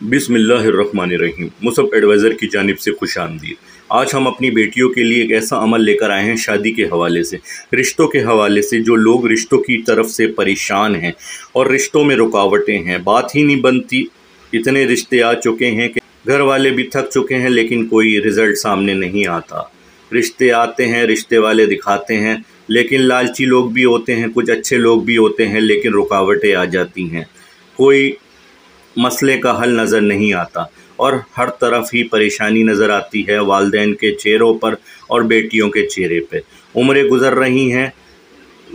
बिस्मिल्लाहिर्रहमानिर्रहीम। Musab adviser की जानिब से खुश आमदीद। आज हम अपनी बेटियों के लिए एक ऐसा अमल लेकर आए हैं शादी के हवाले से, रिश्तों के हवाले से। जो लोग रिश्तों की तरफ से परेशान हैं और रिश्तों में रुकावटें हैं, बात ही नहीं बनती, इतने रिश्ते आ चुके हैं कि घर वाले भी थक चुके हैं लेकिन कोई रिज़ल्ट सामने नहीं आता। रिश्ते आते हैं, रिश्ते वाले दिखाते हैं, लेकिन लालची लोग भी होते हैं, कुछ अच्छे लोग भी होते हैं, लेकिन रुकावटें आ जाती हैं। कोई मसले का हल नज़र नहीं आता और हर तरफ ही परेशानी नज़र आती है वालिदैन के चेहरों पर और बेटियों के चेहरे पे। उम्रें गुज़र रही हैं,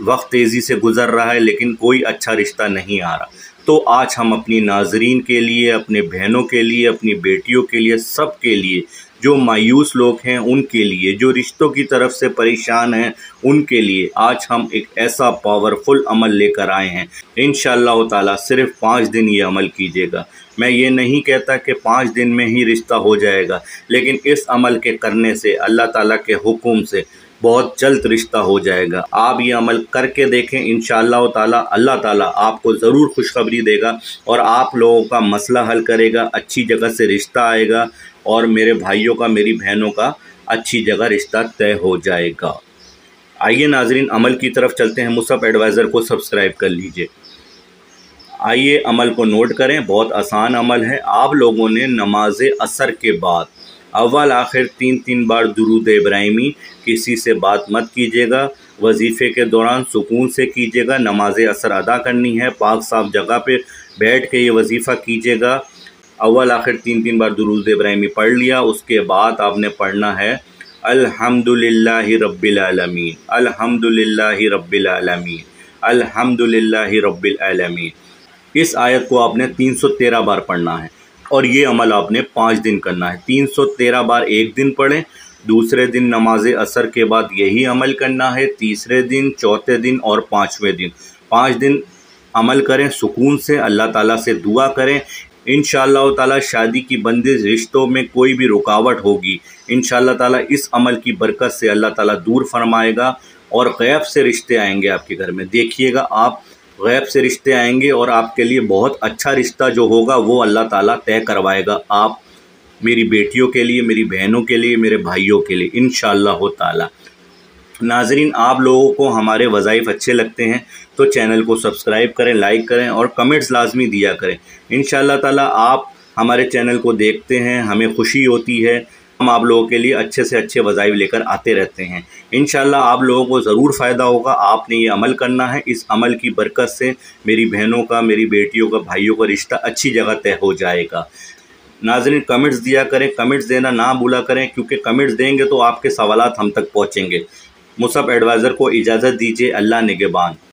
वक्त तेज़ी से गुज़र रहा है, लेकिन कोई अच्छा रिश्ता नहीं आ रहा। तो आज हम अपनी नाज़रीन के लिए, अपने बहनों के लिए, अपनी बेटियों के लिए, सब के लिए, जो मायूस लोग हैं उनके लिए, जो रिश्तों की तरफ से परेशान हैं उनके लिए आज हम एक ऐसा पावरफुल अमल लेकर आए हैं। इंशाअल्लाह ताला सिर्फ 5 दिन ये अमल कीजिएगा। मैं ये नहीं कहता कि 5 दिन में ही रिश्ता हो जाएगा, लेकिन इस अमल के करने से अल्लाह ताला के हुक्म से बहुत जल्द रिश्ता हो जाएगा। आप ये अमल करके देखें, इंशाअल्लाह ताला अल्लाह ताला आपको ज़रूर खुशखबरी देगा और आप लोगों का मसला हल करेगा, अच्छी जगह से रिश्ता आएगा और मेरे भाइयों का, मेरी बहनों का अच्छी जगह रिश्ता तय हो जाएगा। आइए नाज़रीन, अमल की तरफ चलते हैं। मुसअब एडवाइज़र को सब्सक्राइब कर लीजिए। आइए अमल को नोट करें, बहुत आसान अमल है। आप लोगों ने नमाज असर के बाद अव्वल आखिर 3 बार दुरूद इब्राहिमी, किसी से बात मत कीजिएगा। वजीफ़े के दौरान सुकून से कीजिएगा। नमाज असर अदा करनी है, पाक साफ जगह पे बैठ के ये वजीफ़ा कीजिएगा। अव्वल आखिर 3 बार दुरूद इब्राहिमी पढ़ लिया, उसके बाद आपने पढ़ना है अल्हम्दुलिल्लाहि रब्बिल आलमीन, अल्हम्दुलिल्लाहि रब्बिल आलमीन, अल्हम्दुलिल्लाहि रब्बिल आलमीन। इस आयत को आपने 313 बार पढ़ना है और ये अमल आपने 5 दिन करना है। 313 बार एक दिन पढ़ें, दूसरे दिन नमाज असर के बाद यही अमल करना है, तीसरे दिन, चौथे दिन और 5वें दिन। 5 दिन अमल करें, सुकून से अल्लाह ताला से दुआ करें। इंशाअल्लाह ताला शादी की बंदिश, रिश्तों में कोई भी रुकावट होगी, इंशाअल्लाह ताला इस अमल की बरकत से अल्लाह ताला दूर फरमाएगा और गैब से रिश्ते आएंगे आपके घर में। देखिएगा आप, गैब से रिश्ते आएंगे और आपके लिए बहुत अच्छा रिश्ता जो होगा वो अल्लाह ताला तय करवाएगा। आप मेरी बेटियों के लिए, मेरी बहनों के लिए, मेरे भाइयों के लिए इंशाअल्लाह ताला। नाज़रीन, आप लोगों को हमारे वज़ाइफ अच्छे लगते हैं तो चैनल को सब्सक्राइब करें, लाइक करें और कमेंट्स लाजमी दिया करें। इंशाअल्लाह ताला आप हमारे चैनल को देखते हैं, हमें खुशी होती है। हम आप लोगों के लिए अच्छे से अच्छे वज़ाइफ लेकर आते रहते हैं। इंशाअल्लाह आप लोगों को ज़रूर फ़ायदा होगा। आपने ये अमल करना है, इस अमल की बरकत से मेरी बहनों का, मेरी बेटियों का, भाइयों का रिश्ता अच्छी जगह तय हो जाएगा। नाज़रीन, कमेंट्स दिया करें, कमेंट्स देना ना भूला करें, क्योंकि कमेंट्स देंगे तो आपके सवालात हम तक पहुँचेंगे। मुसअब एडवाइज़र को इजाज़त दीजिए। अल्लाह निगहबान।